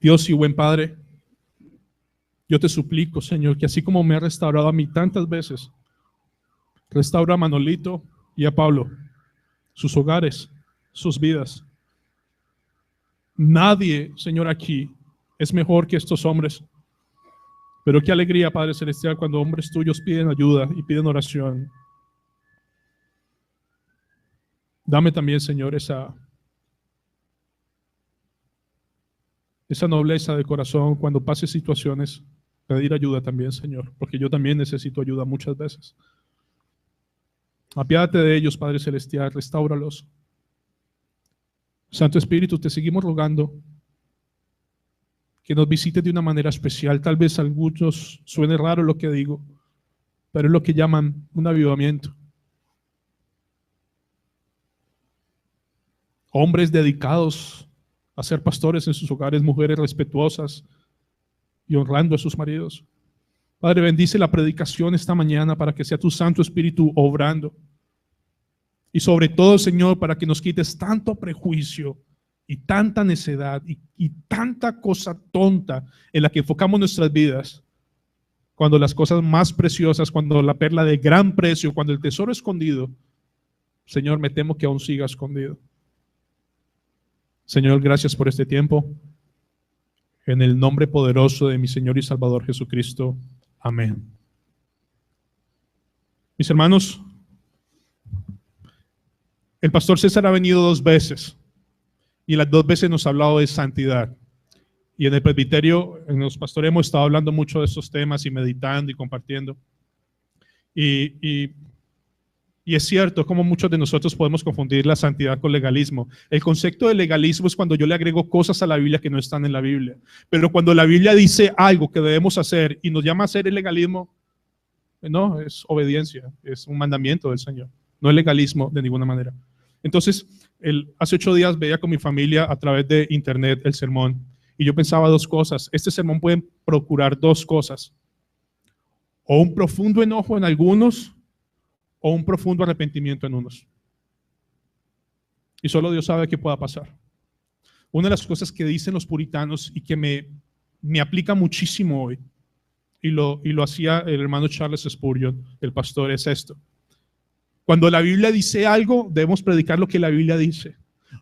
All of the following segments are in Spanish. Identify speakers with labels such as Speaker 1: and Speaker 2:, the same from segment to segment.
Speaker 1: Dios y buen Padre, yo te suplico, Señor, que así como me has restaurado a mí tantas veces, restaura a Manolito y a Pablo, sus hogares, sus vidas. Nadie, Señor, aquí es mejor que estos hombres. Pero qué alegría, Padre Celestial, cuando hombres tuyos piden ayuda y piden oración. Dame también, Señor, esa nobleza de corazón cuando pase situaciones, pedir ayuda también, Señor, porque yo también necesito ayuda muchas veces. Apiádate de ellos, Padre Celestial, restáuralos. Santo Espíritu, te seguimos rogando que nos visites de una manera especial. Tal vez a algunos suene raro lo que digo, pero es lo que llaman un avivamiento. Hombres dedicados a ser pastores en sus hogares, mujeres respetuosas y honrando a sus maridos. Padre, bendice la predicación esta mañana para que sea tu Santo Espíritu obrando. Y sobre todo, Señor, para que nos quites tanto prejuicio y tanta necedad y tanta cosa tonta en la que enfocamos nuestras vidas, cuando las cosas más preciosas, cuando la perla de gran precio, cuando el tesoro escondido, Señor, me temo que aún siga escondido. Señor, gracias por este tiempo. En el nombre poderoso de mi Señor y Salvador Jesucristo. Amén. Mis hermanos, el pastor César ha venido 2 veces y las 2 veces nos ha hablado de santidad. Y en el presbiterio, en los pastores hemos estado hablando mucho de estos temas y meditando y compartiendo. Y es cierto como muchos de nosotros podemos confundir la santidad con legalismo. El concepto de legalismo es cuando yo le agrego cosas a la Biblia que no están en la Biblia. Pero cuando la Biblia dice algo que debemos hacer y nos llama a hacer el legalismo, no, es obediencia, es un mandamiento del Señor. No es legalismo de ninguna manera. Entonces, hace 8 días veía con mi familia a través de internet el sermón y yo pensaba 2 cosas. Este sermón puede procurar 2 cosas. O un profundo enojo en algunos o un profundo arrepentimiento en unos. Y solo Dios sabe qué pueda pasar. Una de las cosas que dicen los puritanos y que me aplica muchísimo hoy, y lo hacía el hermano Charles Spurgeon, el pastor, es esto. Cuando la Biblia dice algo, debemos predicar lo que la Biblia dice.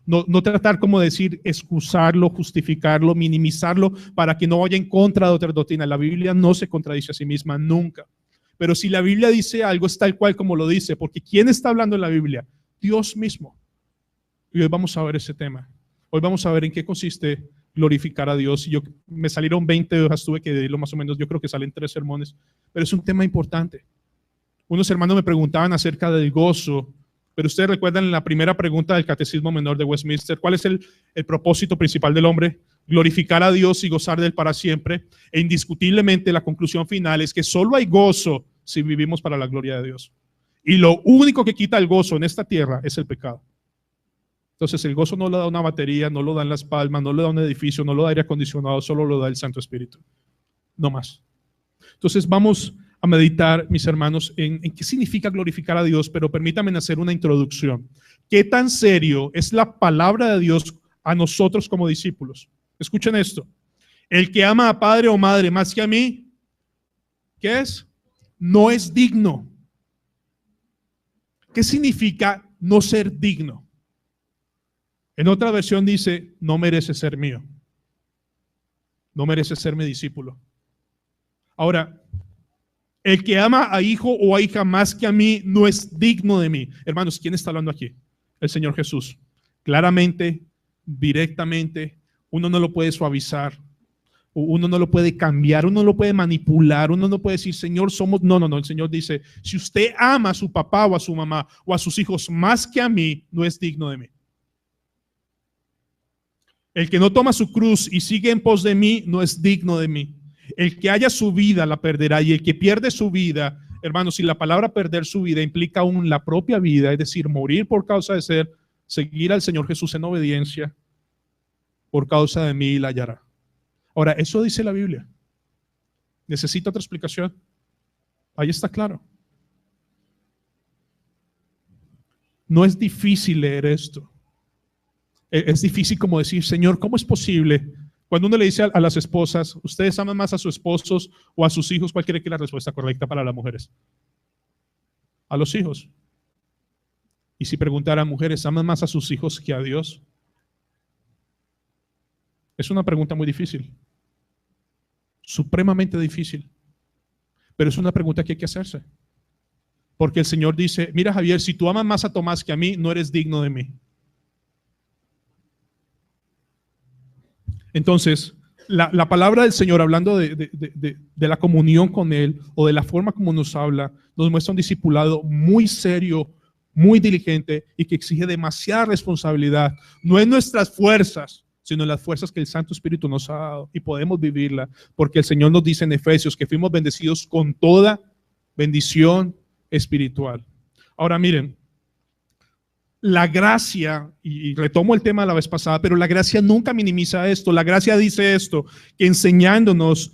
Speaker 1: No tratar como decir, excusarlo, justificarlo, minimizarlo para que no vaya en contra de otra doctrina. La Biblia no se contradice a sí misma nunca. Pero si la Biblia dice algo, es tal cual como lo dice, porque ¿quién está hablando en la Biblia? Dios mismo. Y hoy vamos a ver ese tema. Hoy vamos a ver en qué consiste glorificar a Dios. Y me salieron 20 hojas, tuve que decirlo más o menos, yo creo que salen 3 sermones, pero es un tema importante. Unos hermanos me preguntaban acerca del gozo, pero ustedes recuerdan en la primera pregunta del Catecismo Menor de Westminster, ¿cuál es el propósito principal del hombre? Glorificar a Dios y gozar de Él para siempre. E indiscutiblemente la conclusión final es que solo hay gozo si vivimos para la gloria de Dios. Y lo único que quita el gozo en esta tierra es el pecado. Entonces el gozo no lo da una batería, no lo dan las palmas, no lo da un edificio, no lo da aire acondicionado, solo lo da el Santo Espíritu. No más. Entonces vamos a meditar, mis hermanos, en qué significa glorificar a Dios, pero permítanme hacer una introducción. ¿Qué tan serio es la palabra de Dios a nosotros como discípulos? Escuchen esto. El que ama a padre o madre más que a mí, ¿qué es? No es digno. ¿Qué significa no ser digno? En otra versión dice, no merece ser mío. No merece ser mi discípulo. Ahora, el que ama a hijo o a hija más que a mí no es digno de mí. Hermanos, ¿quién está hablando aquí? El Señor Jesús. Claramente, directamente, uno no lo puede suavizar, uno no lo puede cambiar, uno no lo puede manipular, uno no puede decir, Señor, somos... No, el Señor dice, si usted ama a su papá o a su mamá o a sus hijos más que a mí, no es digno de mí. El que no toma su cruz y sigue en pos de mí, no es digno de mí. El que haya su vida la perderá, y el que pierde su vida, hermanos, si la palabra perder su vida implica aún la propia vida, es decir, morir por causa de seguir al Señor Jesús en obediencia, por causa de mí la hallará. Ahora, eso dice la Biblia. ¿Necesita otra explicación? Ahí está claro. No es difícil leer esto. Es difícil como decir, Señor, ¿cómo es posible Cuando uno le dice a las esposas, ¿ustedes aman más a sus esposos o a sus hijos? ¿Cuál cree que es la respuesta correcta para las mujeres? A los hijos. Y si preguntara a mujeres, ¿aman más a sus hijos que a Dios? Es una pregunta muy difícil. Supremamente difícil. Pero es una pregunta que hay que hacerse. Porque el Señor dice, mira Javier, si tú amas más a Tomás que a mí, no eres digno de mí. Entonces, la palabra del Señor, hablando de la comunión con Él, o de la forma como nos habla, nos muestra un discipulado muy serio, muy diligente, y que exige demasiada responsabilidad. No en nuestras fuerzas, sino en las fuerzas que el Santo Espíritu nos ha dado, y podemos vivirla, porque el Señor nos dice en Efesios que fuimos bendecidos con toda bendición espiritual. Ahora miren, la gracia, y retomo el tema de la vez pasada, pero la gracia nunca minimiza esto. La gracia dice esto, que enseñándonos,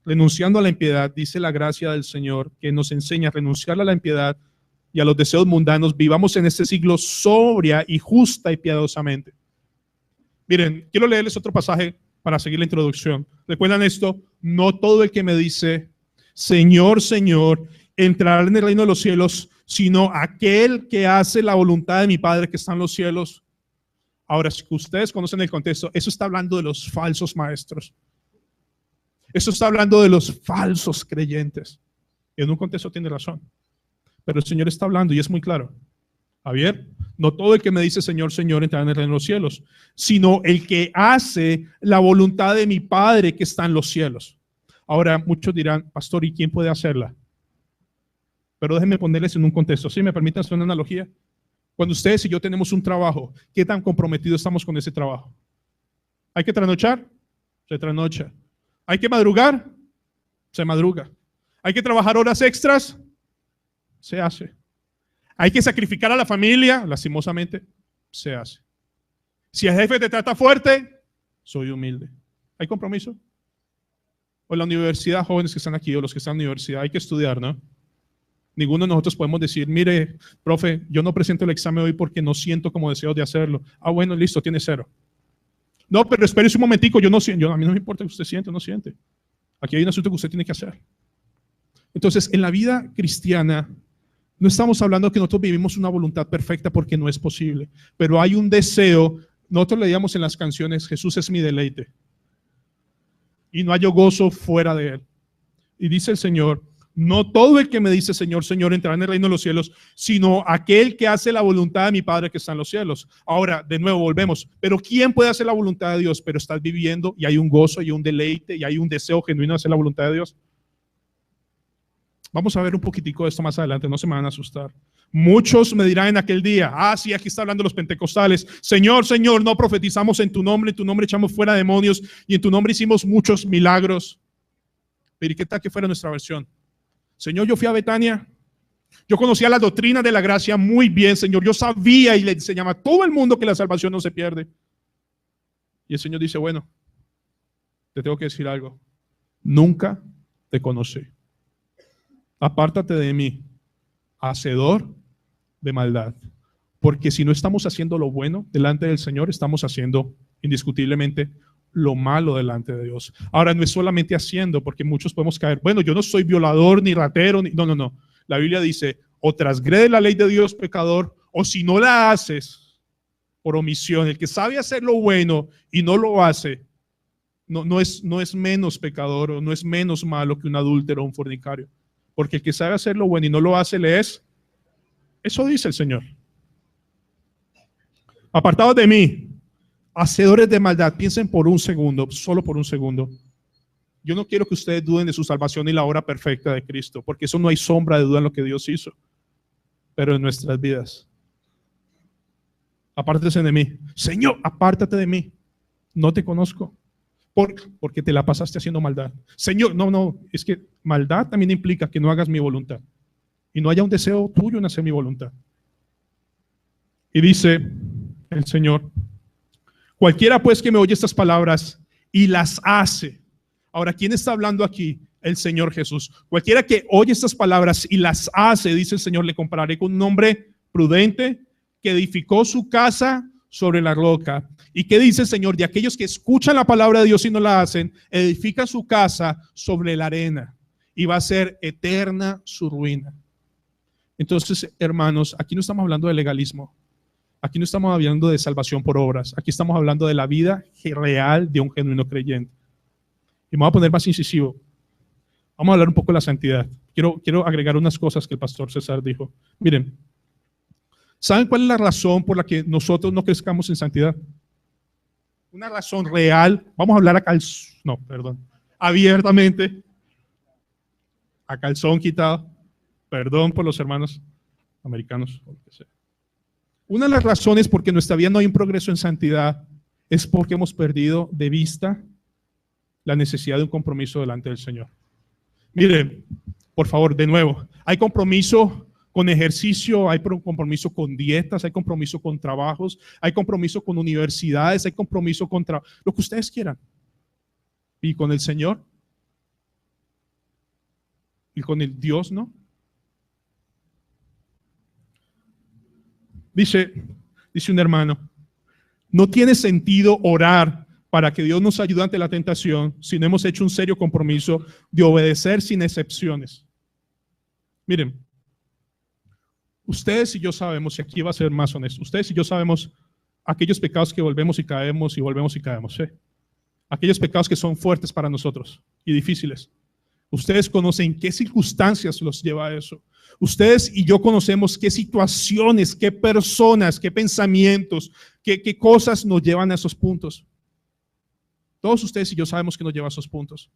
Speaker 1: renunciando a la impiedad, dice la gracia del Señor, que nos enseña a renunciar a la impiedad y a los deseos mundanos, vivamos en este siglo sobria y justa y piadosamente. Miren, quiero leerles otro pasaje para seguir la introducción. ¿Recuerdan esto? No todo el que me dice, Señor, Señor, entrará en el reino de los cielos, sino aquel que hace la voluntad de mi Padre que está en los cielos. Ahora, si ustedes conocen el contexto, eso está hablando de los falsos maestros. Eso está hablando de los falsos creyentes. En un contexto tiene razón. Pero el Señor está hablando y es muy claro. Javier, no todo el que me dice Señor, Señor entrará en el reino de los cielos, sino el que hace la voluntad de mi Padre que está en los cielos. Ahora, muchos dirán, pastor, ¿y quién puede hacerla? Pero déjenme ponerles en un contexto. ¿Sí me permiten hacer una analogía? Cuando ustedes y yo tenemos un trabajo, ¿qué tan comprometidos estamos con ese trabajo? ¿Hay que trasnochar? Se trasnocha. ¿Hay que madrugar? Se madruga. ¿Hay que trabajar horas extras? Se hace. ¿Hay que sacrificar a la familia? Lastimosamente, se hace. Si el jefe te trata fuerte, soy humilde. ¿Hay compromiso? O en la universidad, jóvenes que están aquí, o los que están en la universidad, hay que estudiar, ¿no? Ninguno de nosotros podemos decir, mire, profe, yo no presento el examen hoy porque no siento como deseo de hacerlo. Ah, bueno, listo, tiene 0. No, pero espérese un momentico, yo no siento, a mí no me importa que usted siente o no siente. Aquí hay un asunto que usted tiene que hacer. Entonces, en la vida cristiana, no estamos hablando que nosotros vivimos una voluntad perfecta porque no es posible, pero hay un deseo. Nosotros leíamos en las canciones, Jesús es mi deleite y no hallo gozo fuera de él. Y dice el Señor, no todo el que me dice Señor, Señor entrará en el reino de los cielos, sino aquel que hace la voluntad de mi Padre que está en los cielos. Ahora, de nuevo, volvemos. Pero ¿quién puede hacer la voluntad de Dios? Pero estás viviendo y hay un gozo y un deleite y hay un deseo genuino de hacer la voluntad de Dios. Vamos a ver un poquitico de esto más adelante, no se me van a asustar. Muchos me dirán en aquel día, sí, aquí está hablando los pentecostales, Señor, Señor, no profetizamos en tu nombre echamos fuera demonios y en tu nombre hicimos muchos milagros. Pero ¿y qué tal que fuera nuestra versión? Señor, yo fui a Betania, yo conocía la doctrina de la gracia muy bien, Señor, yo sabía y le enseñaba a todo el mundo que la salvación no se pierde. Y el Señor dice, bueno, te tengo que decir algo, nunca te conocí. Apártate de mí, hacedor de maldad. Porque si no estamos haciendo lo bueno delante del Señor, estamos haciendo indiscutiblemente lo malo delante de Dios. Ahora, no es solamente haciendo, porque muchos podemos caer, bueno, yo no soy violador, ni ratero, no. La Biblia dice, o transgrede la ley de Dios, pecador, o si no la haces por omisión. El que sabe hacer lo bueno y no lo hace, no es menos pecador, o no es menos malo que un adúltero o un fornicario. Porque el que sabe hacer lo bueno y no lo hace, le es. Eso dice el Señor. Apartados de mí, hacedores de maldad. Piensen por un segundo, solo por un segundo. Yo no quiero que ustedes duden de su salvación y la obra perfecta de Cristo, porque eso no hay sombra de duda en lo que Dios hizo. Pero en nuestras vidas, apártese de mí. Señor, apártate de mí. No te conozco. Porque te la pasaste haciendo maldad. Señor, no, es que maldad también implica que no hagas mi voluntad y no haya un deseo tuyo en hacer mi voluntad. Y dice el Señor, cualquiera pues que me oye estas palabras y las hace. Ahora, ¿quién está hablando aquí? El Señor Jesús. Cualquiera que oye estas palabras y las hace, dice el Señor, le compararé con un hombre prudente que edificó su casa sobre la roca. ¿Y qué dice el Señor? De aquellos que escuchan la palabra de Dios y no la hacen, edifican su casa sobre la arena y va a ser eterna su ruina. Entonces, hermanos, aquí no estamos hablando de legalismo. Aquí no estamos hablando de salvación por obras. Aquí estamos hablando de la vida real de un genuino creyente. Y me voy a poner más incisivo. Vamos a hablar un poco de la santidad. Quiero agregar unas cosas que el pastor César dijo. Miren, ¿saben cuál es la razón por la que nosotros no crezcamos en santidad? Una razón real. Vamos a hablar abiertamente. A calzón quitado. Perdón por los hermanos americanos. Una de las razones por que en nuestra vida no hay un progreso en santidad es porque hemos perdido de vista la necesidad de un compromiso delante del Señor. Miren, por favor, de nuevo, hay compromiso con ejercicio, hay compromiso con dietas, hay compromiso con trabajos, hay compromiso con universidades, hay compromiso con lo que ustedes quieran. Y con el Señor y con el Dios, ¿no? Dice un hermano, no tiene sentido orar para que Dios nos ayude ante la tentación si no hemos hecho un serio compromiso de obedecer sin excepciones. Miren, ustedes y yo sabemos, y aquí va a ser más honesto, ustedes y yo sabemos aquellos pecados que volvemos y caemos y volvemos y caemos, ¿sí? Aquellos pecados que son fuertes para nosotros y difíciles. Ustedes conocen qué circunstancias los lleva a eso. Ustedes y yo conocemos qué situaciones, qué personas, qué pensamientos, qué cosas nos llevan a esos puntos. Todos ustedes y yo sabemos que nos lleva a esos puntos,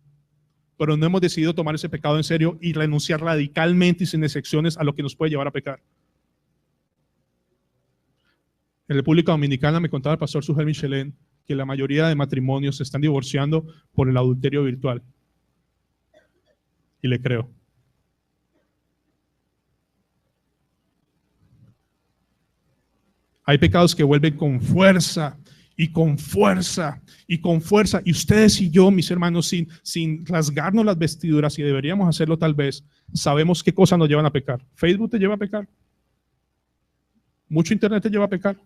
Speaker 1: pero no hemos decidido tomar ese pecado en serio y renunciar radicalmente y sin excepciones a lo que nos puede llevar a pecar. En República Dominicana me contaba el pastor Sujel Michelén que la mayoría de matrimonios se están divorciando por el adulterio virtual. Y le creo. Hay pecados que vuelven con fuerza y con fuerza y con fuerza. Y ustedes y yo, mis hermanos, sin rasgarnos las vestiduras, y deberíamos hacerlo tal vez, sabemos qué cosas nos llevan a pecar. Facebook te lleva a pecar. Mucho internet te lleva a pecar.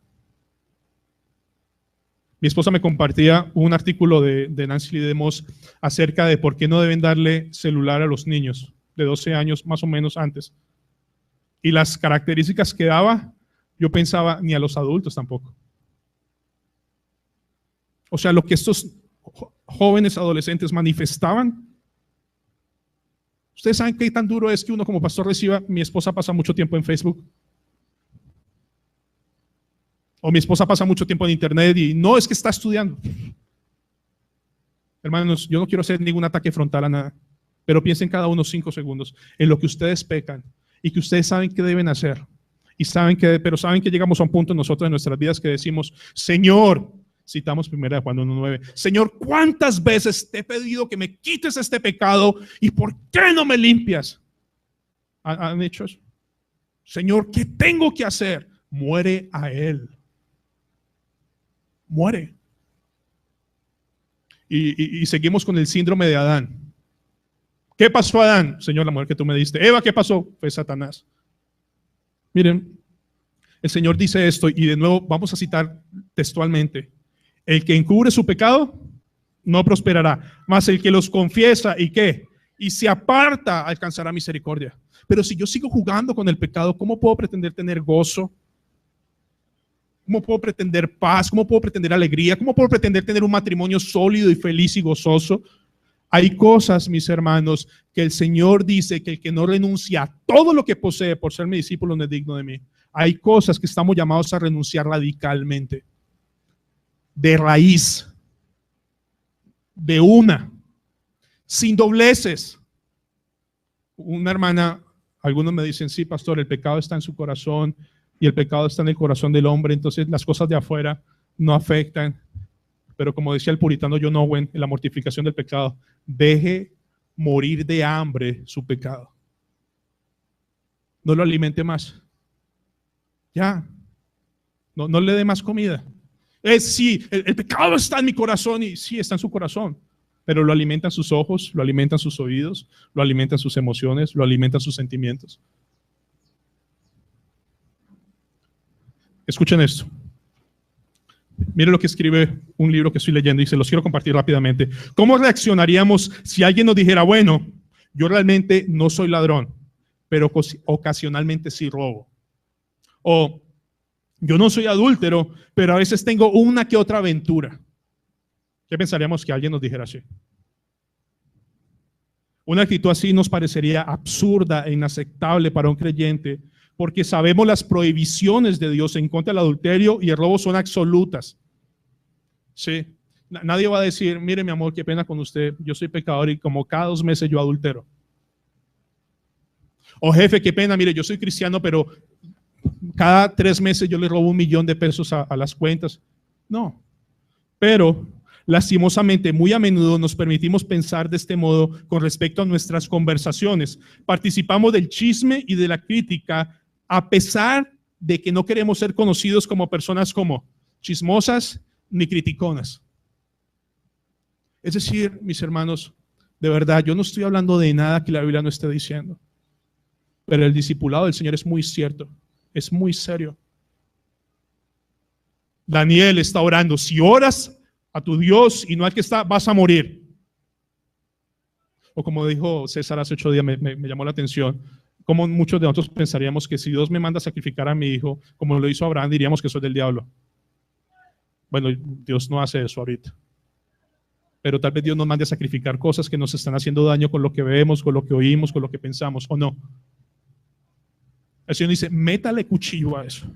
Speaker 1: Mi esposa me compartía un artículo de Nancy Lee DeMoss acerca de por qué no deben darle celular a los niños de 12 años más o menos antes. Y las características que daba, yo pensaba, ni a los adultos tampoco. O sea, lo que estos jóvenes adolescentes manifestaban. Ustedes saben qué tan duro es que uno como pastor reciba, mi esposa pasa mucho tiempo en Facebook. O mi esposa pasa mucho tiempo en internet y no, es que está estudiando. Hermanos, yo no quiero hacer ningún ataque frontal a nada, pero piensen cada uno 5 segundos en lo que ustedes pecan y que ustedes saben qué deben hacer. Pero saben que llegamos a un punto nosotros en nuestras vidas que decimos, Señor, citamos 1 Juan 1:9, Señor, ¿cuántas veces te he pedido que me quites este pecado y por qué no me limpias? ¿Han hecho eso? Señor, ¿qué tengo que hacer? Muere a él. Muere. Y seguimos con el síndrome de Adán. ¿Qué pasó a Adán? Señor, la mujer que tú me diste. Eva, ¿qué pasó? Fue Satanás. Miren, el Señor dice esto y de nuevo vamos a citar textualmente. El que encubre su pecado no prosperará, mas el que los confiesa y ¿qué? Y se aparta alcanzará misericordia. Pero si yo sigo jugando con el pecado, ¿cómo puedo pretender tener gozo? ¿Cómo puedo pretender paz? ¿Cómo puedo pretender alegría? ¿Cómo puedo pretender tener un matrimonio sólido y feliz y gozoso? Hay cosas, mis hermanos, que el Señor dice que el que no renuncia a todo lo que posee por ser mi discípulo no es digno de mí. Hay cosas que estamos llamados a renunciar radicalmente, de raíz, de una, sin dobleces. Una hermana, algunos me dicen, sí, pastor, el pecado está en su corazón y el pecado está en el corazón del hombre, entonces las cosas de afuera no afectan. Pero como decía el puritano John Owen en la mortificación del pecado, deje morir de hambre su pecado. No lo alimente más. Ya. No le dé más comida. Sí, el pecado está en mi corazón y sí, está en su corazón. Pero lo alimentan sus ojos, lo alimentan sus oídos, lo alimentan sus emociones, lo alimentan sus sentimientos. Escuchen esto. Mire lo que escribe un libro que estoy leyendo y se los quiero compartir rápidamente. ¿Cómo reaccionaríamos si alguien nos dijera, bueno, yo realmente no soy ladrón, pero ocasionalmente sí robo? O yo no soy adúltero, pero a veces tengo una que otra aventura. ¿Qué pensaríamos que alguien nos dijera así? Una actitud así nos parecería absurda e inaceptable para un creyente, porque sabemos las prohibiciones de Dios en contra del adulterio y el robo son absolutas. Sí. Nadie va a decir, mire mi amor, qué pena con usted, yo soy pecador y como cada 2 meses yo adultero. O jefe, qué pena, mire, yo soy cristiano, pero cada 3 meses yo le robo $1,000,000 a las cuentas. No, pero lastimosamente muy a menudo nos permitimos pensar de este modo con respecto a nuestras conversaciones. Participamos del chisme y de la crítica a pesar de que no queremos ser conocidos como personas como chismosas ni criticonas. Es decir, mis hermanos, de verdad, yo no estoy hablando de nada que la Biblia no esté diciendo, pero el discipulado del Señor es muy cierto, es muy serio. Daniel está orando, si oras a tu Dios y no al que está, vas a morir. O como dijo César hace 8 días, me llamó la atención, como muchos de nosotros pensaríamos que si Dios me manda a sacrificar a mi hijo, como lo hizo Abraham, diríamos que soy del diablo. Bueno, Dios no hace eso ahorita. Pero tal vez Dios nos mande a sacrificar cosas que nos están haciendo daño con lo que vemos, con lo que oímos, con lo que pensamos, ¿o no? El Señor dice, métale cuchillo a eso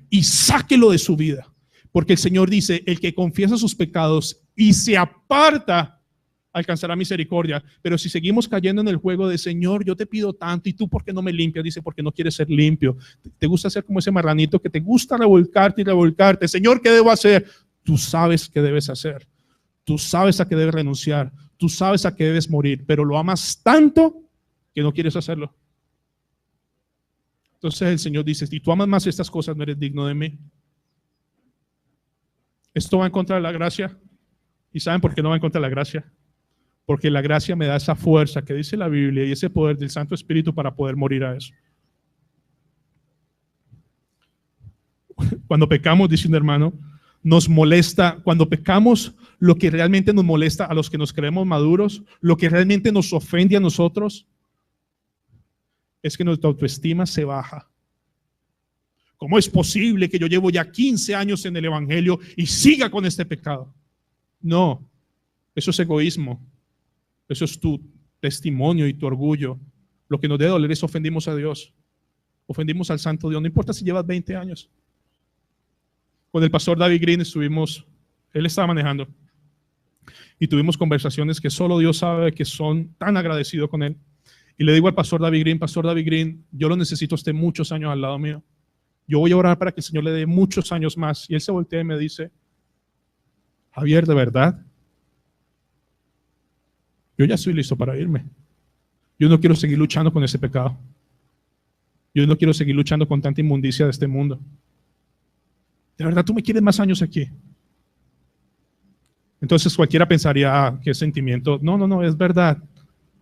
Speaker 1: y sáquelo de su vida. Porque el Señor dice, el que confiesa sus pecados y se aparta, alcanzará misericordia. Pero si seguimos cayendo en el juego de Señor, yo te pido tanto y tú ¿por qué no me limpias? Dice, porque no quieres ser limpio. Te gusta ser como ese marranito que te gusta revolcarte y revolcarte. Señor, ¿qué debo hacer? Tú sabes qué debes hacer. Tú sabes a qué debes renunciar. Tú sabes a qué debes morir, pero lo amas tanto que no quieres hacerlo. Entonces el Señor dice, si tú amas más estas cosas, no eres digno de mí. Esto va en contra de la gracia. ¿Y saben por qué no va en contra de la gracia? Porque la gracia me da esa fuerza que dice la Biblia y ese poder del Santo Espíritu para poder morir a eso. Cuando pecamos, dice un hermano, nos molesta, cuando pecamos, lo que realmente nos molesta a los que nos creemos maduros, lo que realmente nos ofende a nosotros, es que nuestra autoestima se baja. ¿Cómo es posible que yo llevo ya 15 años en el Evangelio y siga con este pecado? No, eso es egoísmo. Eso es tu testimonio y tu orgullo. Lo que nos debe doler es ofendimos a Dios. Ofendimos al Santo Dios. No importa si llevas 20 años. Con el pastor David Green estuvimos, él estaba manejando y tuvimos conversaciones que solo Dios sabe que son tan agradecidos con él. Y le digo al pastor David Green, yo lo necesito esté muchos años al lado mío. Yo voy a orar para que el Señor le dé muchos años más. Y él se voltea y me dice, Javier, ¿de verdad? Yo ya estoy listo para irme. Yo no quiero seguir luchando con ese pecado. Yo no quiero seguir luchando con tanta inmundicia de este mundo. ¿De verdad tú me quieres más años aquí? Entonces cualquiera pensaría, qué sentimiento. No, es verdad.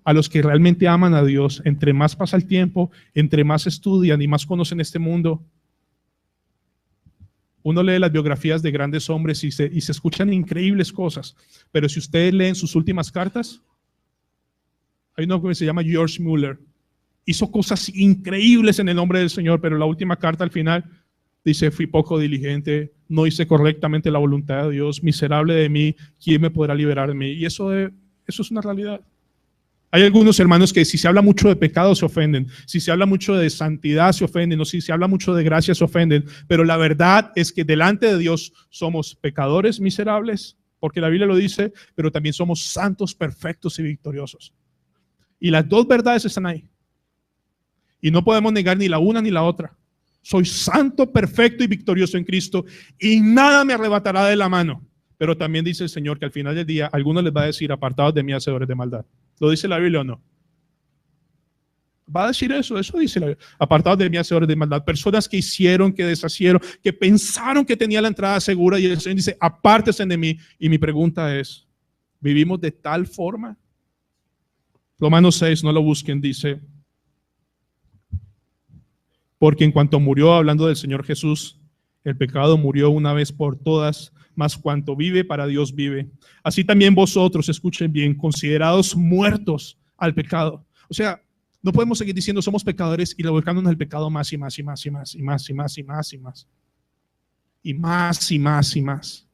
Speaker 1: A los que realmente aman a Dios, entre más pasa el tiempo, entre más estudian y más conocen este mundo, uno lee las biografías de grandes hombres y se escuchan increíbles cosas. Pero si ustedes leen sus últimas cartas, hay uno que se llama George Mueller. Hizo cosas increíbles en el nombre del Señor, pero la última carta al final dice, fui poco diligente, no hice correctamente la voluntad de Dios, miserable de mí, ¿quién me podrá liberar de mí? Y eso es una realidad. Hay algunos hermanos que si se habla mucho de pecado se ofenden, si se habla mucho de santidad se ofenden, o si se habla mucho de gracia se ofenden, pero la verdad es que delante de Dios somos pecadores miserables, porque la Biblia lo dice, pero también somos santos, perfectos y victoriosos. Y las dos verdades están ahí. Y no podemos negar ni la una ni la otra. Soy santo, perfecto y victorioso en Cristo y nada me arrebatará de la mano. Pero también dice el Señor que al final del día algunos les va a decir, apartados de mí, hacedores de maldad. ¿Lo dice la Biblia o no? Va a decir eso dice la Biblia. Apartados de mí, hacedores de maldad. Personas que hicieron, que deshacieron, que pensaron que tenía la entrada segura y el Señor dice, apártense de mí. Y mi pregunta es, ¿vivimos de tal forma? Romanos 6, no lo busquen, dice, porque en cuanto murió, hablando del Señor Jesús, el pecado murió una vez por todas, mas cuanto vive, para Dios vive. Así también vosotros, escuchen bien, considerados muertos al pecado. O sea, no podemos seguir diciendo somos pecadores y revolcándonos el pecado más y más y más y más y más y más y más y más. Y más y más y más.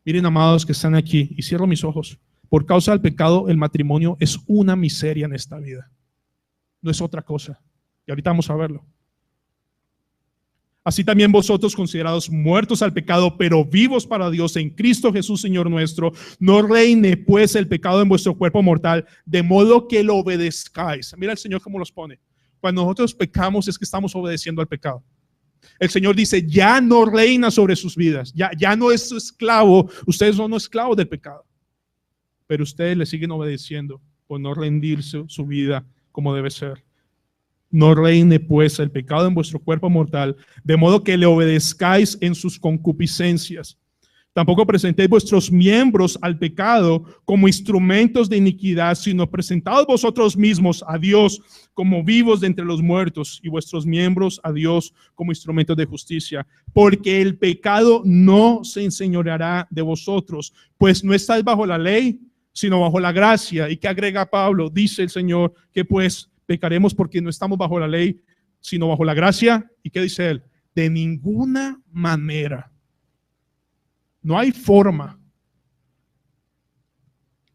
Speaker 1: Miren, amados que están aquí, y cierro mis ojos. Por causa del pecado, el matrimonio es una miseria en esta vida. No es otra cosa. Y ahorita vamos a verlo. Así también vosotros, considerados muertos al pecado, pero vivos para Dios en Cristo Jesús, Señor nuestro, no reine pues el pecado en vuestro cuerpo mortal, de modo que lo obedezcáis. Mira el Señor cómo los pone. Cuando nosotros pecamos es que estamos obedeciendo al pecado. El Señor dice, ya no reina sobre sus vidas, ya no es su esclavo, ustedes son los esclavos del pecado, pero ustedes le siguen obedeciendo por no rendirse su vida como debe ser. No reine pues el pecado en vuestro cuerpo mortal, de modo que le obedezcáis en sus concupiscencias. Tampoco presentéis vuestros miembros al pecado como instrumentos de iniquidad, sino presentaos vosotros mismos a Dios como vivos de entre los muertos y vuestros miembros a Dios como instrumentos de justicia. Porque el pecado no se enseñoreará de vosotros, pues no estáis bajo la ley, sino bajo la gracia. ¿Y qué agrega Pablo? Dice el Señor que pues pecaremos porque no estamos bajo la ley, sino bajo la gracia. ¿Y qué dice él? De ninguna manera. No hay forma.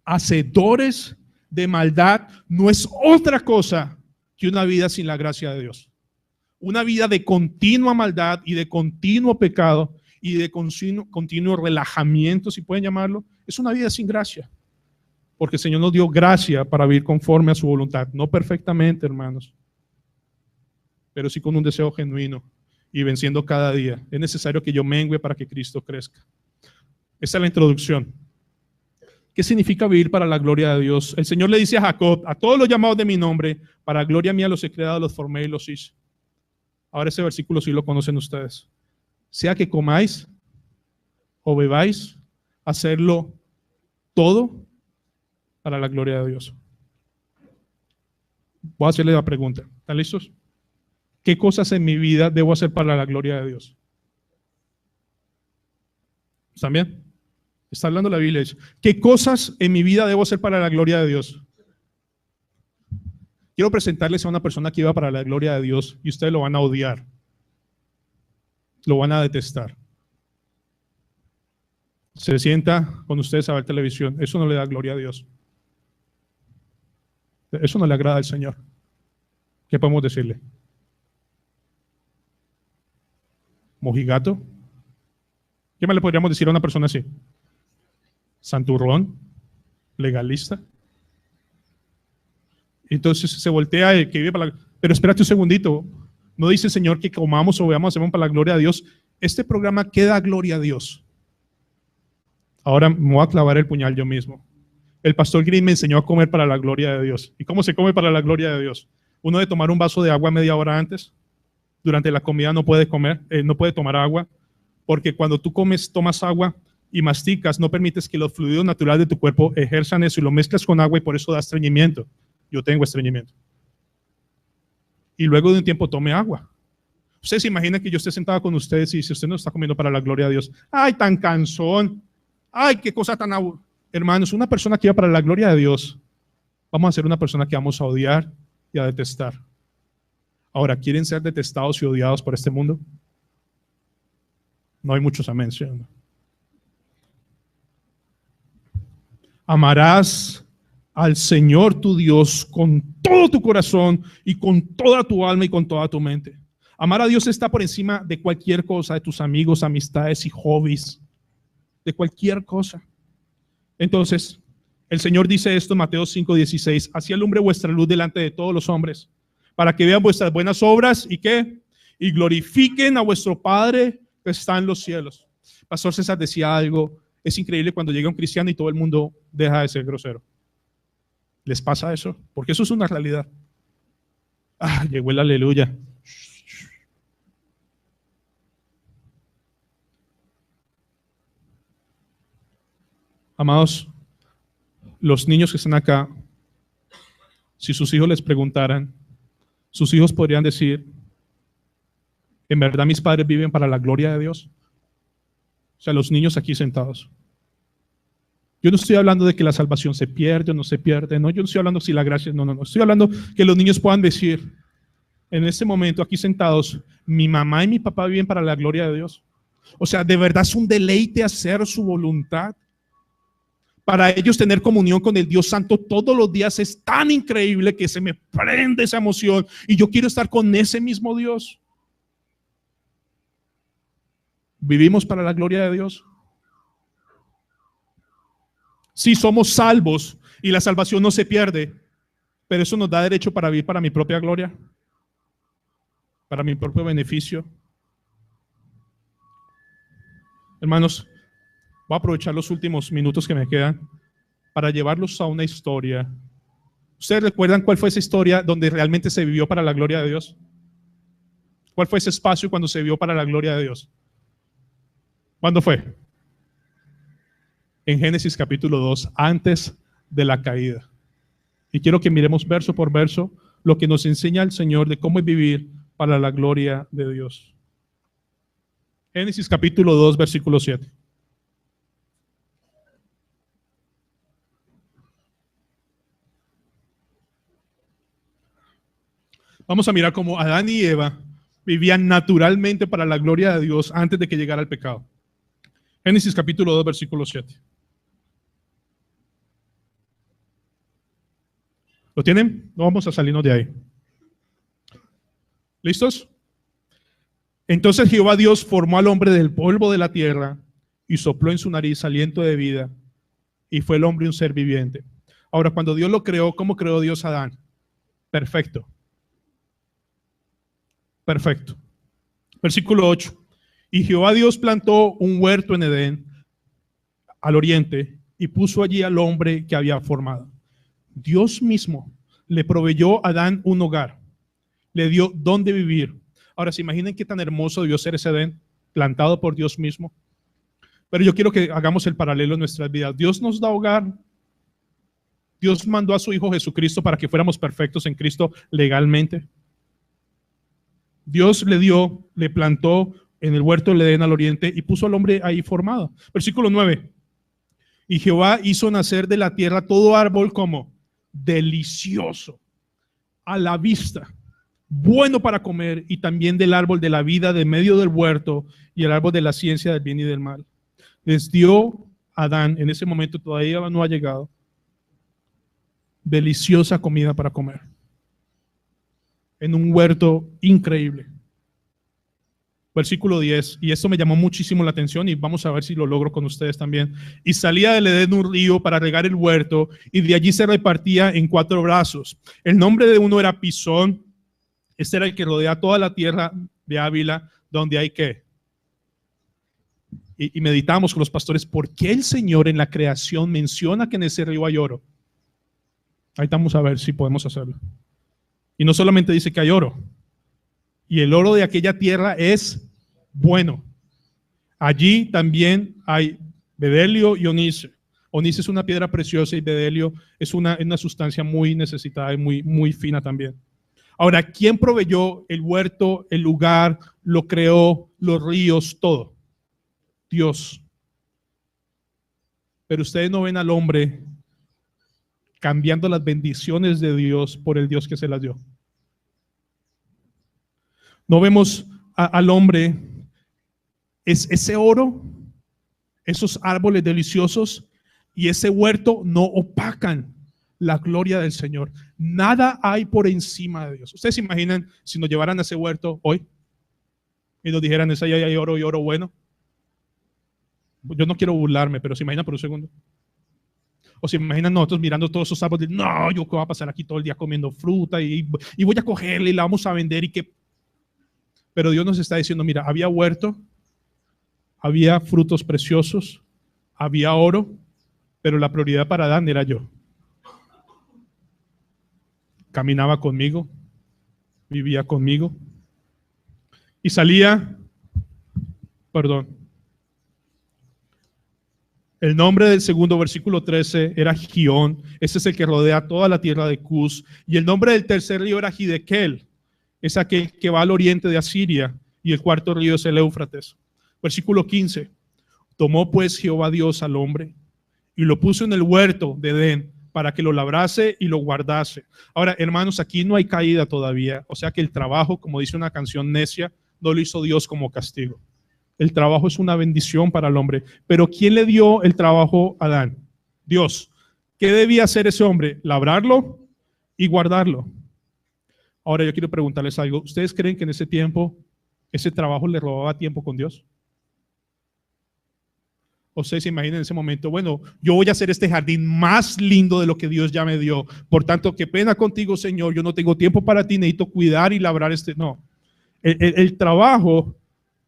Speaker 1: Hacedores de maldad no es otra cosa que una vida sin la gracia de Dios. Una vida de continua maldad y de continuo pecado y de continuo relajamiento, si pueden llamarlo, es una vida sin gracia. Porque el Señor nos dio gracia para vivir conforme a su voluntad. No perfectamente, hermanos, pero sí con un deseo genuino y venciendo cada día. Es necesario que yo mengue para que Cristo crezca. Esta es la introducción. ¿Qué significa vivir para la gloria de Dios? El Señor le dice a Jacob, a todos los llamados de mi nombre, para gloria mía los he creado, los formé y los hice. Ahora ese versículo sí lo conocen ustedes. Sea que comáis o bebáis, hacerlo todo para la gloria de Dios. Voy a hacerle la pregunta. ¿Están listos? ¿Qué cosas en mi vida debo hacer para la gloria de Dios? ¿Están bien? Está hablando la Biblia. ¿Qué cosas en mi vida debo hacer para la gloria de Dios? Quiero presentarles a una persona que iba para la gloria de Dios y ustedes lo van a odiar. Lo van a detestar. Se sienta con ustedes a ver televisión. Eso no le da gloria a Dios. Eso no le agrada al Señor. ¿Qué podemos decirle? ¿Mojigato? ¿Qué más le podríamos decir a una persona así? ¿Santurrón? ¿Legalista? Entonces se voltea el que vive para la... Pero espérate un segundito. No dice el Señor que comamos o veamos, hacemos para la gloria de Dios. Este programa queda gloria a Dios. Ahora me voy a clavar el puñal yo mismo. El pastor Green me enseñó a comer para la gloria de Dios. ¿Y cómo se come para la gloria de Dios? Uno debe tomar un vaso de agua media hora antes. Durante la comida no puede comer, no puede tomar agua, porque cuando tú comes, tomas agua y masticas, no permites que los fluidos naturales de tu cuerpo ejerzan eso y lo mezclas con agua y por eso da estreñimiento. Yo tengo estreñimiento. Y luego de un tiempo tome agua. Ustedes se imaginan que yo esté sentado con ustedes y si usted no está comiendo para la gloria de Dios, ¡ay, tan cansón! ¡Ay, qué cosa tan aburrida! Hermanos, una persona que va para la gloria de Dios, vamos a ser una persona que vamos a odiar y a detestar. Ahora, ¿quieren ser detestados y odiados por este mundo? No hay muchos amén, ¿sí? Amarás al Señor tu Dios con todo tu corazón y con toda tu alma y con toda tu mente. Amar a Dios está por encima de cualquier cosa, de tus amigos, amistades y hobbies, de cualquier cosa. Entonces, el Señor dice esto en Mateo 5:16, así alumbre vuestra luz delante de todos los hombres, para que vean vuestras buenas obras y ¿qué? Y glorifiquen a vuestro Padre que está en los cielos. Pastor César decía algo, es increíble cuando llega un cristiano y todo el mundo deja de ser grosero. ¿Les pasa eso? Porque eso es una realidad. Ah, llegó el aleluya. Amados, los niños que están acá, si sus hijos les preguntaran, sus hijos podrían decir, ¿en verdad mis padres viven para la gloria de Dios? O sea, los niños aquí sentados. Yo no estoy hablando de que la salvación se pierde o no se pierde, no, yo no estoy hablando si la gracia, no. Estoy hablando que los niños puedan decir, en este momento aquí sentados, mi mamá y mi papá viven para la gloria de Dios. O sea, de verdad es un deleite hacer su voluntad. Para ellos tener comunión con el Dios Santo todos los días es tan increíble que se me prende esa emoción y yo quiero estar con ese mismo Dios. ¿Vivimos para la gloria de Dios? Sí, somos salvos y la salvación no se pierde, pero eso nos da derecho para vivir para mi propia gloria, para mi propio beneficio. Hermanos, voy a aprovechar los últimos minutos que me quedan para llevarlos a una historia. ¿Ustedes recuerdan cuál fue esa historia donde realmente se vivió para la gloria de Dios? ¿Cuál fue ese espacio cuando se vivió para la gloria de Dios? ¿Cuándo fue? En Génesis capítulo 2, antes de la caída. Y quiero que miremos verso por verso lo que nos enseña el Señor de cómo es vivir para la gloria de Dios. Génesis capítulo 2, versículo 7. Vamos a mirar cómo Adán y Eva vivían naturalmente para la gloria de Dios antes de que llegara el pecado. Génesis capítulo 2, versículo 7. ¿Lo tienen? No vamos a salirnos de ahí. ¿Listos? Entonces Jehová Dios formó al hombre del polvo de la tierra y sopló en su nariz aliento de vida y fue el hombre un ser viviente. Ahora, cuando Dios lo creó, ¿cómo creó Dios a Adán? Perfecto. Perfecto. Versículo 8. Y Jehová Dios plantó un huerto en Edén al oriente y puso allí al hombre que había formado. Dios mismo le proveyó a Adán un hogar, le dio dónde vivir. Ahora, ¿se imaginan qué tan hermoso debió ser ese Edén, plantado por Dios mismo? Pero yo quiero que hagamos el paralelo en nuestras vidas. Dios nos da hogar. Dios mandó a su Hijo Jesucristo para que fuéramos perfectos en Cristo legalmente. Dios le plantó en el huerto del Edén al oriente y puso al hombre ahí formado. Versículo 9. Y Jehová hizo nacer de la tierra todo árbol como delicioso a la vista, bueno para comer, y también del árbol de la vida de medio del huerto y el árbol de la ciencia del bien y del mal. Les dio a Adán, en ese momento todavía no ha llegado, deliciosa comida para comer en un huerto increíble. Versículo 10, y esto me llamó muchísimo la atención y vamos a ver si lo logro con ustedes también. Y salía del Edén un río para regar el huerto y de allí se repartía en 4 brazos. El nombre de uno era Pisón. Este era el que rodea toda la tierra de Ávila, donde hay que. Y meditamos con los pastores, ¿por qué el Señor en la creación menciona que en ese río hay oro? Ahí vamos a ver si podemos hacerlo. Y no solamente dice que hay oro. Y el oro de aquella tierra es bueno. Allí también hay bedelio y onice. Onice es una piedra preciosa y bedelio es una sustancia muy necesitada y muy fina también. Ahora, ¿quién proveyó el huerto, el lugar, lo creó, los ríos, todo? Dios. Pero ustedes no ven al hombre cambiando las bendiciones de Dios por el Dios que se las dio. No vemos al hombre, ese oro, esos árboles deliciosos y ese huerto no opacan la gloria del Señor. Nada hay por encima de Dios. ¿Ustedes se imaginan si nos llevaran a ese huerto hoy y nos dijeran, esa ahí hay oro y oro bueno? Yo no quiero burlarme, pero se imaginan por un segundo. O se imaginan nosotros mirando todos esos árboles, no, yo qué voy a pasar aquí todo el día comiendo fruta y voy a cogerla y la vamos a vender y que... Pero Dios nos está diciendo, mira, había huerto, había frutos preciosos, había oro, pero la prioridad para Adán era yo. Caminaba conmigo, vivía conmigo y salía, el nombre del segundo versículo 13 era Gión, ese es el que rodea toda la tierra de Cus, y el nombre del tercer río era Gidekel, es aquel que va al oriente de Asiria, y el cuarto río es el Éufrates. Versículo 15. Tomó pues Jehová Dios al hombre y lo puso en el huerto de Edén para que lo labrase y lo guardase. Ahora, hermanos, aquí no hay caída todavía. O sea que el trabajo, como dice una canción necia, no lo hizo Dios como castigo. El trabajo es una bendición para el hombre. Pero ¿quién le dio el trabajo a Adán? Dios. ¿Qué debía hacer ese hombre? Labrarlo y guardarlo. Ahora yo quiero preguntarles algo. ¿Ustedes creen que en ese tiempo ese trabajo le robaba tiempo con Dios? Ustedes se imaginan en ese momento, bueno, yo voy a hacer este jardín más lindo de lo que Dios ya me dio. Por tanto, qué pena contigo, Señor. Yo no tengo tiempo para ti, necesito cuidar y labrar este. No, el trabajo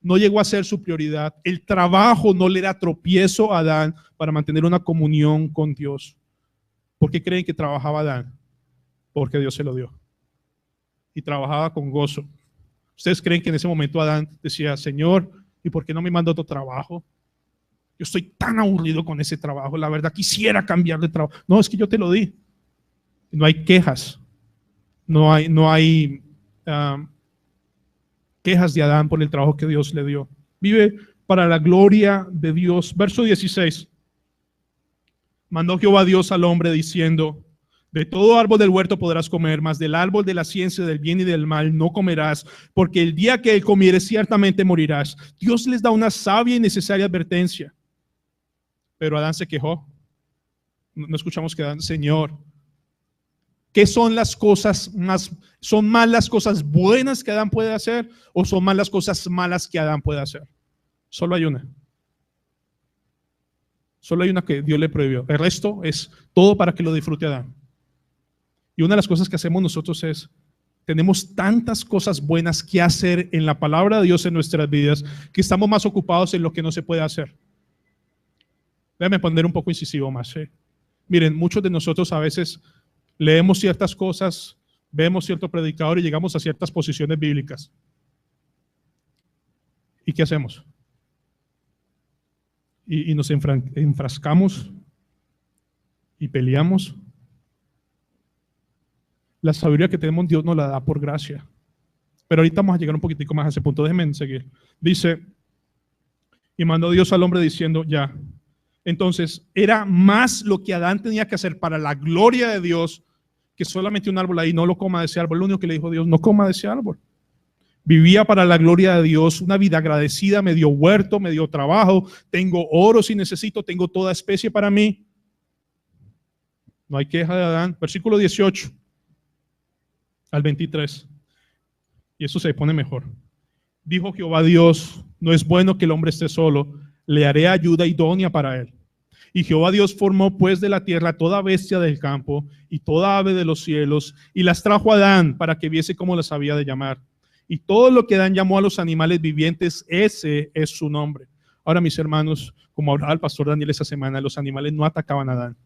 Speaker 1: no llegó a ser su prioridad. El trabajo no le era tropiezo a Adán para mantener una comunión con Dios. ¿Por qué creen que trabajaba Adán? Porque Dios se lo dio. Y trabajaba con gozo. ¿Ustedes creen que en ese momento Adán decía, Señor, ¿y por qué no me manda otro trabajo? Yo estoy tan aburrido con ese trabajo, la verdad quisiera cambiar de trabajo. No, es que yo te lo di. No hay quejas. No hay quejas de Adán por el trabajo que Dios le dio. Vive para la gloria de Dios. Verso 16. Mandó Jehová Dios al hombre diciendo, de todo árbol del huerto podrás comer, mas del árbol de la ciencia del bien y del mal no comerás, porque el día que él comieres ciertamente morirás. Dios les da una sabia y necesaria advertencia. Pero Adán se quejó. No escuchamos que Adán, Señor, ¿qué son las cosas más, son más las cosas buenas que Adán puede hacer o son más las cosas malas que Adán puede hacer? Solo hay una. Solo hay una que Dios le prohibió. El resto es todo para que lo disfrute Adán. Y una de las cosas que hacemos nosotros es, tenemos tantas cosas buenas que hacer en la palabra de Dios en nuestras vidas que estamos más ocupados en lo que no se puede hacer. Déjame poner un poco incisivo más. Miren, muchos de nosotros a veces leemos ciertas cosas, vemos cierto predicador y llegamos a ciertas posiciones bíblicas. ¿Y qué hacemos? Y nos enfrascamos y peleamos. La sabiduría que tenemos Dios nos la da por gracia. Pero ahorita vamos a llegar un poquitico más a ese punto. Déjenme seguir. Dice, y mandó Dios al hombre diciendo, ya. Entonces, era más lo que Adán tenía que hacer para la gloria de Dios que solamente un árbol ahí, no lo coma de ese árbol. Lo único que le dijo Dios, no coma de ese árbol. Vivía para la gloria de Dios, una vida agradecida, me dio huerto, me dio trabajo, tengo oro si necesito, tengo toda especie para mí. No hay queja de Adán. Versículo 18 al 23. Y eso se pone mejor. Dijo Jehová Dios, no es bueno que el hombre esté solo, le haré ayuda idónea para él. Y Jehová Dios formó pues de la tierra toda bestia del campo y toda ave de los cielos y las trajo a Adán para que viese cómo las había de llamar. Y todo lo que Adán llamó a los animales vivientes, ese es su nombre. Ahora, mis hermanos, como hablaba el pastor Daniel esa semana, los animales no atacaban a Adán.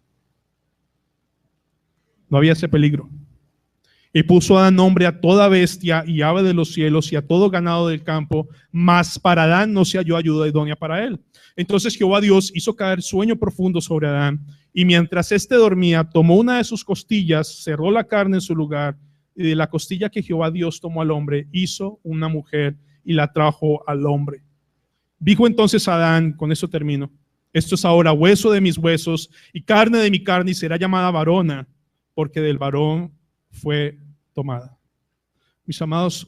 Speaker 1: No había ese peligro. Y puso Adán nombre a toda bestia y ave de los cielos y a todo ganado del campo, mas para Adán no se halló ayuda idónea para él. Entonces Jehová Dios hizo caer sueño profundo sobre Adán, y mientras éste dormía, tomó una de sus costillas, cerró la carne en su lugar, y de la costilla que Jehová Dios tomó al hombre, hizo una mujer y la trajo al hombre. Dijo entonces Adán, con eso termino, esto es ahora hueso de mis huesos y carne de mi carne, y será llamada varona, porque del varón fue tomada. Mis amados,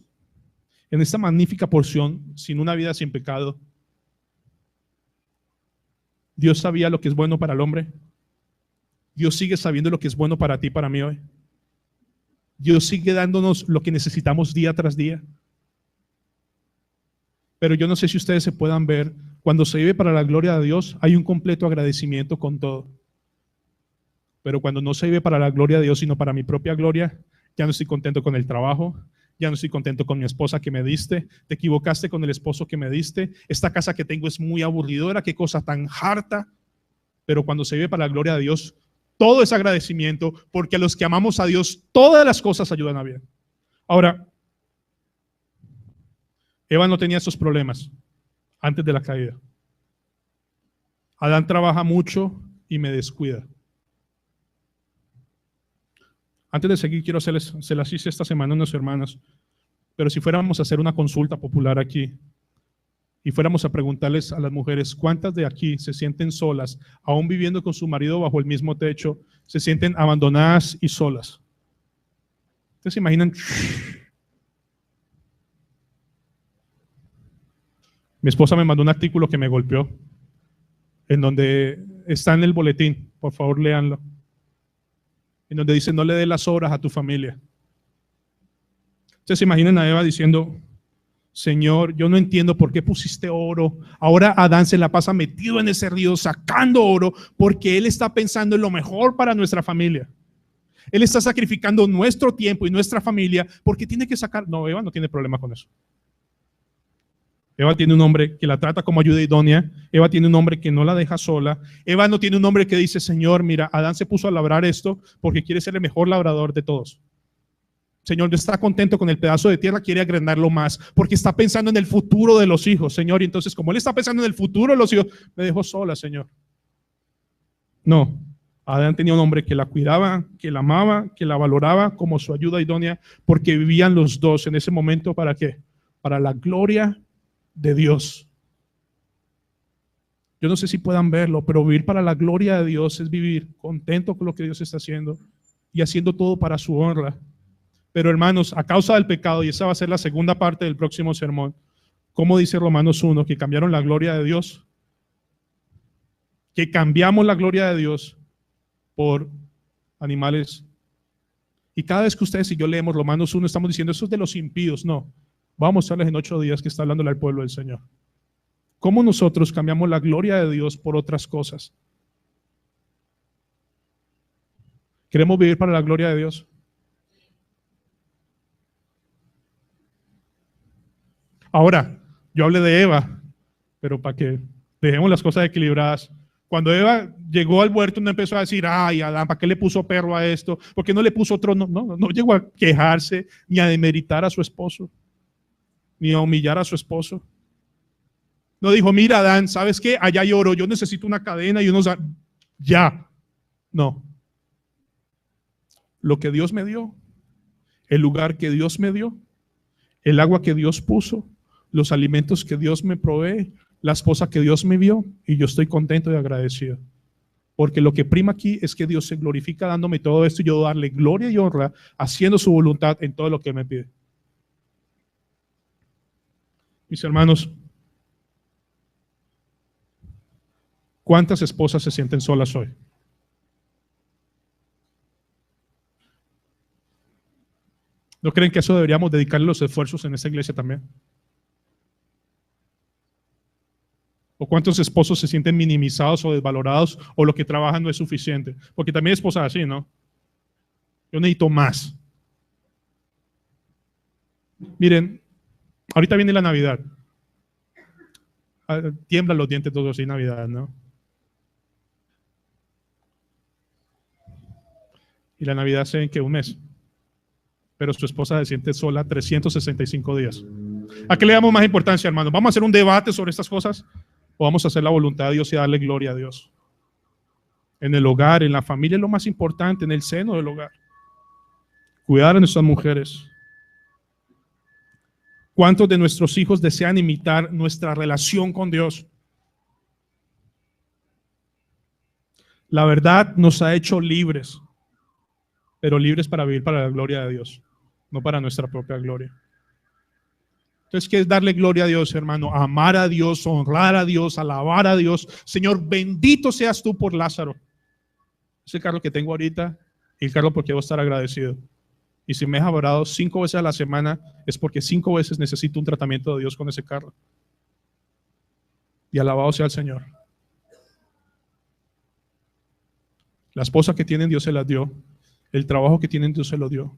Speaker 1: en esta magnífica porción, sin una vida sin pecado, Dios sabía lo que es bueno para el hombre. Dios sigue sabiendo lo que es bueno para ti y para mí hoy. Dios sigue dándonos lo que necesitamos día tras día. Pero yo no sé si ustedes se puedan ver, cuando se vive para la gloria de Dios, hay un completo agradecimiento con todo. Pero cuando no se vive para la gloria de Dios, sino para mi propia gloria, ya no estoy contento con el trabajo, ya no estoy contento con mi esposa que me diste, te equivocaste con el esposo que me diste, esta casa que tengo es muy aburridora, qué cosa tan harta. Pero cuando se vive para la gloria de Dios, todo es agradecimiento, porque a los que amamos a Dios, todas las cosas ayudan a bien. Ahora, Eva no tenía esos problemas antes de la caída. Adán trabaja mucho y me descuida. Antes de seguir, quiero hacerles, se las hice esta semana a unos hermanos, pero si fuéramos a hacer una consulta popular aquí y fuéramos a preguntarles a las mujeres, ¿cuántas de aquí se sienten solas, aún viviendo con su marido bajo el mismo techo, se sienten abandonadas y solas? ¿Ustedes se imaginan? Mi esposa me mandó un artículo que me golpeó, en donde está en el boletín, por favor léanlo, en donde dice: no le dé las obras a tu familia. Ustedes se imaginan a Eva diciendo: Señor, yo no entiendo por qué pusiste oro. Ahora Adán se la pasa metido en ese río sacando oro porque él está pensando en lo mejor para nuestra familia. Él está sacrificando nuestro tiempo y nuestra familia porque tiene que sacar. No, Eva no tiene problema con eso. Eva tiene un hombre que la trata como ayuda idónea. Eva tiene un hombre que no la deja sola. Eva no tiene un hombre que dice: Señor, mira, Adán se puso a labrar esto porque quiere ser el mejor labrador de todos. Señor, no está contento con el pedazo de tierra, quiere agrandarlo más, porque está pensando en el futuro de los hijos, Señor. Y entonces, como él está pensando en el futuro de los hijos, me dejó sola, Señor. No, Adán tenía un hombre que la cuidaba, que la amaba, que la valoraba como su ayuda idónea, porque vivían los dos en ese momento. ¿Para qué? Para la gloria de Dios. Yo no sé si puedan verlo, pero vivir para la gloria de Dios es vivir contento con lo que Dios está haciendo y haciendo todo para su honra. Pero hermanos, a causa del pecado, y esa va a ser la segunda parte del próximo sermón, ¿cómo dice Romanos 1? Que cambiaron la gloria de Dios, que cambiamos la gloria de Dios por animales. Y cada vez que ustedes y yo leemos Romanos 1, estamos diciendo: eso es de los impíos. No, vamos a mostrarles en 8 días que está hablándole al pueblo del Señor. ¿Cómo nosotros cambiamos la gloria de Dios por otras cosas? ¿Queremos vivir para la gloria de Dios? Ahora, yo hablé de Eva, pero para que dejemos las cosas equilibradas. Cuando Eva llegó al huerto, no empezó a decir: ay, Adán, ¿para qué le puso perro a esto? ¿Por qué no le puso otro? No llegó a quejarse, ni a demeritar a su esposo, ni a humillar a su esposo. No dijo: mira, Adán, ¿sabes qué? Allá hay oro, yo necesito una cadena y unos... Ya. No. Lo que Dios me dio, el lugar que Dios me dio, el agua que Dios puso, los alimentos que Dios me provee, la esposa que Dios me dio, y yo estoy contento y agradecido. Porque lo que prima aquí es que Dios se glorifica dándome todo esto y yo darle gloria y honra haciendo su voluntad en todo lo que me pide. Mis hermanos, ¿cuántas esposas se sienten solas hoy? ¿No creen que eso deberíamos dedicarle los esfuerzos en esta iglesia también? ¿O cuántos esposos se sienten minimizados o desvalorados, o lo que trabajan no es suficiente? Porque también hay esposas así, ¿no? Yo necesito más. Miren, ahorita viene la Navidad. Tiemblan los dientes todos así, Navidad, ¿no? Y la Navidad se en que un mes. Pero su esposa se siente sola 365 días. ¿A qué le damos más importancia, hermano? ¿Vamos a hacer un debate sobre estas cosas? ¿O vamos a hacer la voluntad de Dios y darle gloria a Dios? En el hogar, en la familia es lo más importante, en el seno del hogar. Cuidar a nuestras mujeres. ¿Cuántos de nuestros hijos desean imitar nuestra relación con Dios? La verdad nos ha hecho libres, pero libres para vivir para la gloria de Dios, no para nuestra propia gloria. Entonces, ¿qué es darle gloria a Dios, hermano? Amar a Dios, honrar a Dios, alabar a Dios. Señor, bendito seas tú por Lázaro. Ese carro que tengo ahorita, y el carro porque debo estar agradecido. Y si me he aborado 5 veces a la semana, es porque 5 veces necesito un tratamiento de Dios con ese carro. Y alabado sea el Señor. La esposa que tienen Dios se la dio. El trabajo que tienen Dios se lo dio.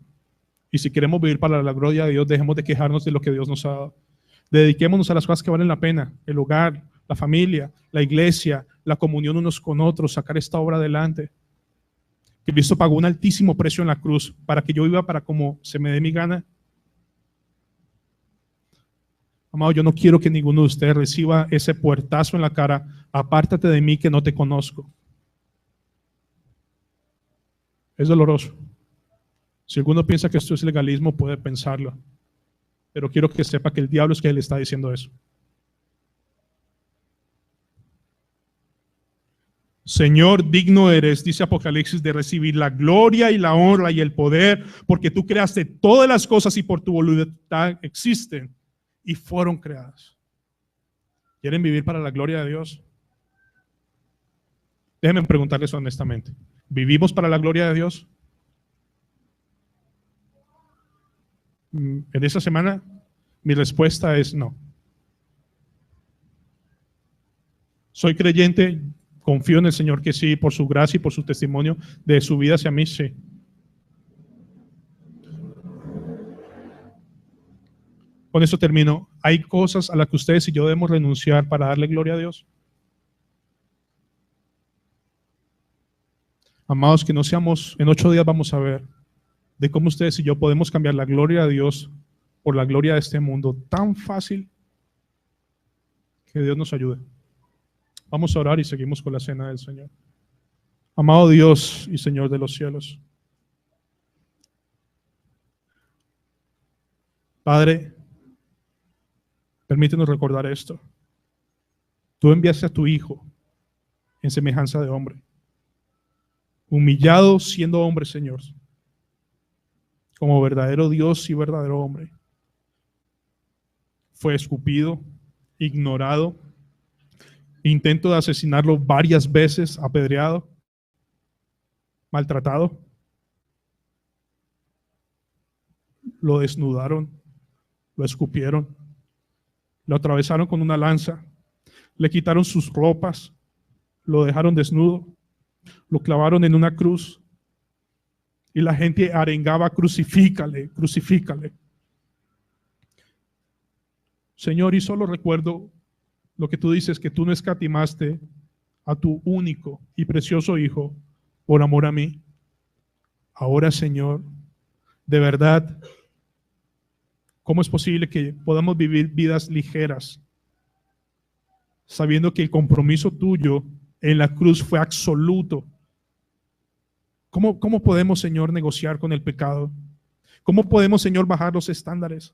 Speaker 1: Y si queremos vivir para la gloria de Dios, dejemos de quejarnos de lo que Dios nos ha dado. Dediquémonos a las cosas que valen la pena. El hogar, la familia, la iglesia, la comunión unos con otros, sacar esta obra adelante. Cristo pagó un altísimo precio en la cruz para que yo viva para como se me dé mi gana. Amado, yo no quiero que ninguno de ustedes reciba ese puertazo en la cara: apártate de mí que no te conozco. Es doloroso. Si alguno piensa que esto es legalismo, puede pensarlo. Pero quiero que sepa que el diablo es que le está diciendo eso. Señor, digno eres, dice Apocalipsis, de recibir la gloria y la honra y el poder, porque tú creaste todas las cosas y por tu voluntad existen y fueron creadas. ¿Quieren vivir para la gloria de Dios? Déjenme preguntarles honestamente. ¿Vivimos para la gloria de Dios? En esta semana, mi respuesta es no. Soy creyente, confío en el Señor que sí, por su gracia y por su testimonio de su vida hacia mí, sí. Con eso termino. Hay cosas a las que ustedes y yo debemos renunciar para darle gloria a Dios. Amados, que no seamos, en 8 días vamos a ver de cómo ustedes y yo podemos cambiar la gloria de Dios por la gloria de este mundo tan fácil. Que Dios nos ayude. Vamos a orar y seguimos con la cena del Señor. Amado Dios y Señor de los cielos, Padre, permítenos recordar esto. Tú enviaste a tu Hijo en semejanza de hombre, humillado siendo hombre, Señor, como verdadero Dios y verdadero hombre. Fue escupido, ignorado, intento de asesinarlo varias veces, apedreado, maltratado. Lo desnudaron, lo escupieron, lo atravesaron con una lanza, le quitaron sus ropas, lo dejaron desnudo, lo clavaron en una cruz y la gente arengaba: crucifícale, crucifícale. Señor, y solo recuerdo lo que tú dices, que tú no escatimaste a tu único y precioso Hijo por amor a mí. Ahora, Señor, de verdad, ¿cómo es posible que podamos vivir vidas ligeras sabiendo que el compromiso tuyo en la cruz fue absoluto? ¿Cómo podemos, Señor, negociar con el pecado? ¿Cómo podemos, Señor, bajar los estándares?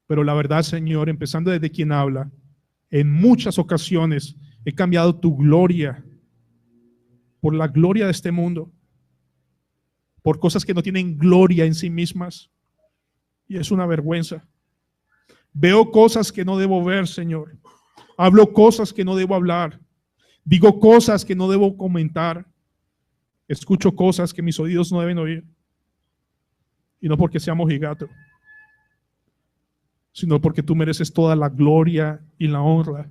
Speaker 1: Pero la verdad, Señor, empezando desde quien habla, en muchas ocasiones he cambiado tu gloria por la gloria de este mundo, por cosas que no tienen gloria en sí mismas. Y es una vergüenza. Veo cosas que no debo ver, Señor. Hablo cosas que no debo hablar. Digo cosas que no debo comentar. Escucho cosas que mis oídos no deben oír. Y no porque sea mojigato, sino porque tú mereces toda la gloria y la honra.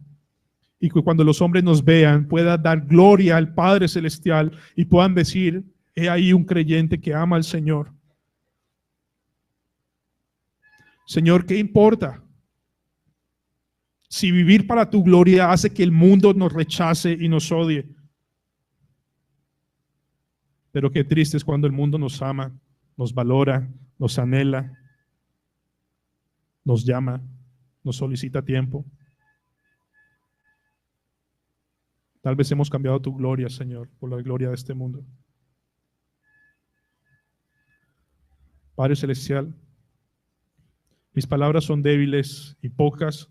Speaker 1: Y que cuando los hombres nos vean, pueda dar gloria al Padre Celestial y puedan decir: he ahí un creyente que ama al Señor. Señor, ¿qué importa si vivir para tu gloria hace que el mundo nos rechace y nos odie? Pero qué triste es cuando el mundo nos ama, nos valora, nos anhela, nos llama, nos solicita tiempo. Tal vez hemos cambiado tu gloria, Señor, por la gloria de este mundo. Padre Celestial, mis palabras son débiles y pocas.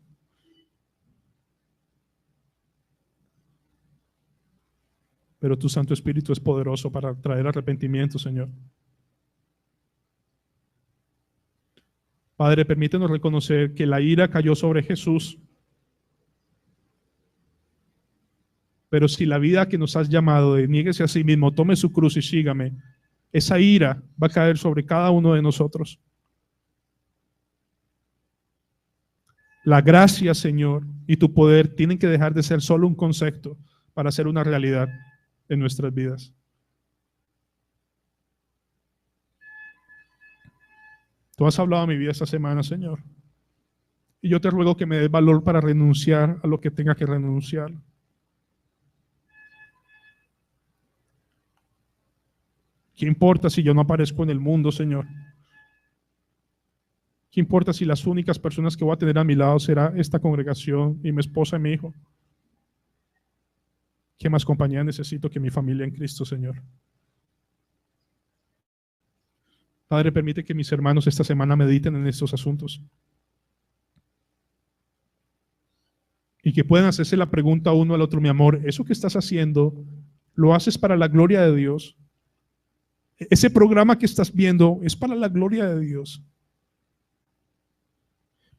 Speaker 1: Pero tu Santo Espíritu es poderoso para traer arrepentimiento, Señor. Padre, permítenos reconocer que la ira cayó sobre Jesús. Pero si la vida que nos has llamado de niéguese a sí mismo, tome su cruz y sígame, esa ira va a caer sobre cada uno de nosotros. La gracia, Señor, y tu poder tienen que dejar de ser solo un concepto para ser una realidad en nuestras vidas. Tú has hablado a mi vida esta semana, Señor. Y yo te ruego que me des valor para renunciar a lo que tenga que renunciar. ¿Qué importa si yo no aparezco en el mundo, Señor? ¿Qué importa si las únicas personas que voy a tener a mi lado será esta congregación y mi esposa y mi hijo? ¿Qué más compañía necesito que mi familia en Cristo, Señor? Padre, permite que mis hermanos esta semana mediten en estos asuntos. Y que puedan hacerse la pregunta uno al otro, mi amor, ¿eso que estás haciendo lo haces para la gloria de Dios? Ese programa que estás viendo es para la gloria de Dios.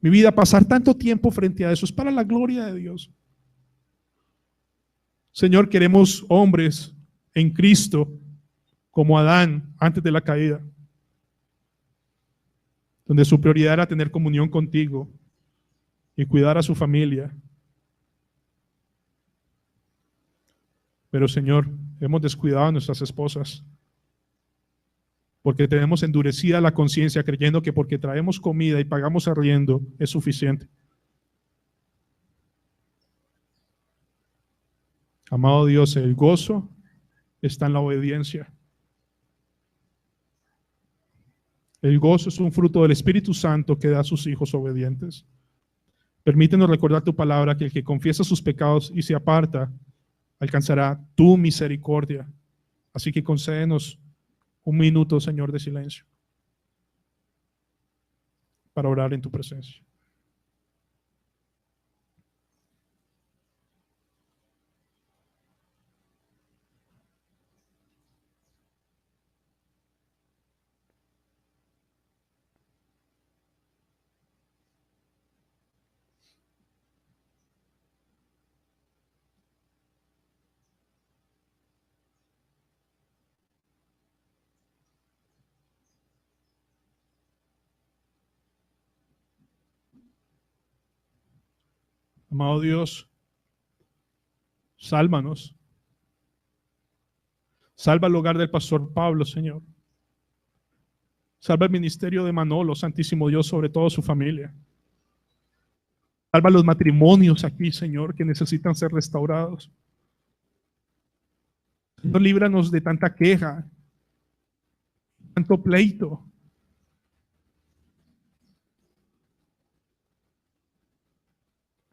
Speaker 1: Mi vida, pasar tanto tiempo frente a eso es para la gloria de Dios. Señor, queremos hombres en Cristo como Adán antes de la caída, donde su prioridad era tener comunión contigo y cuidar a su familia. Pero Señor, hemos descuidado a nuestras esposas porque tenemos endurecida la conciencia creyendo que porque traemos comida y pagamos arriendo es suficiente. Amado Dios, el gozo está en la obediencia. El gozo es un fruto del Espíritu Santo que da a sus hijos obedientes. Permítenos recordar tu palabra, que el que confiesa sus pecados y se aparta, alcanzará tu misericordia. Así que concédenos un minuto, Señor, de silencio para orar en tu presencia. Amado Dios, sálvanos. Salva el hogar del pastor Pablo, Señor. Salva el ministerio de Manolo, Santísimo Dios, sobre todo su familia. Salva los matrimonios aquí, Señor, que necesitan ser restaurados. Señor, líbranos de tanta queja, tanto pleito.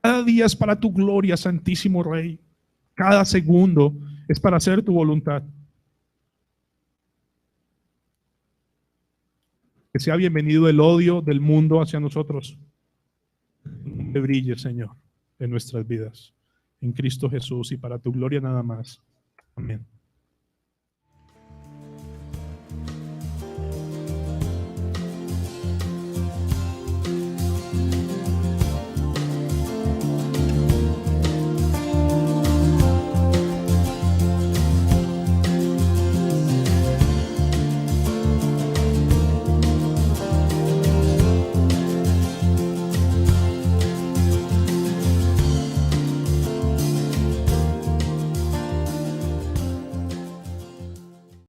Speaker 1: Cada día es para tu gloria, Santísimo Rey. Cada segundo es para hacer tu voluntad. Que sea bienvenido el odio del mundo hacia nosotros. Que brille, Señor, en nuestras vidas. En Cristo Jesús y para tu gloria nada más. Amén.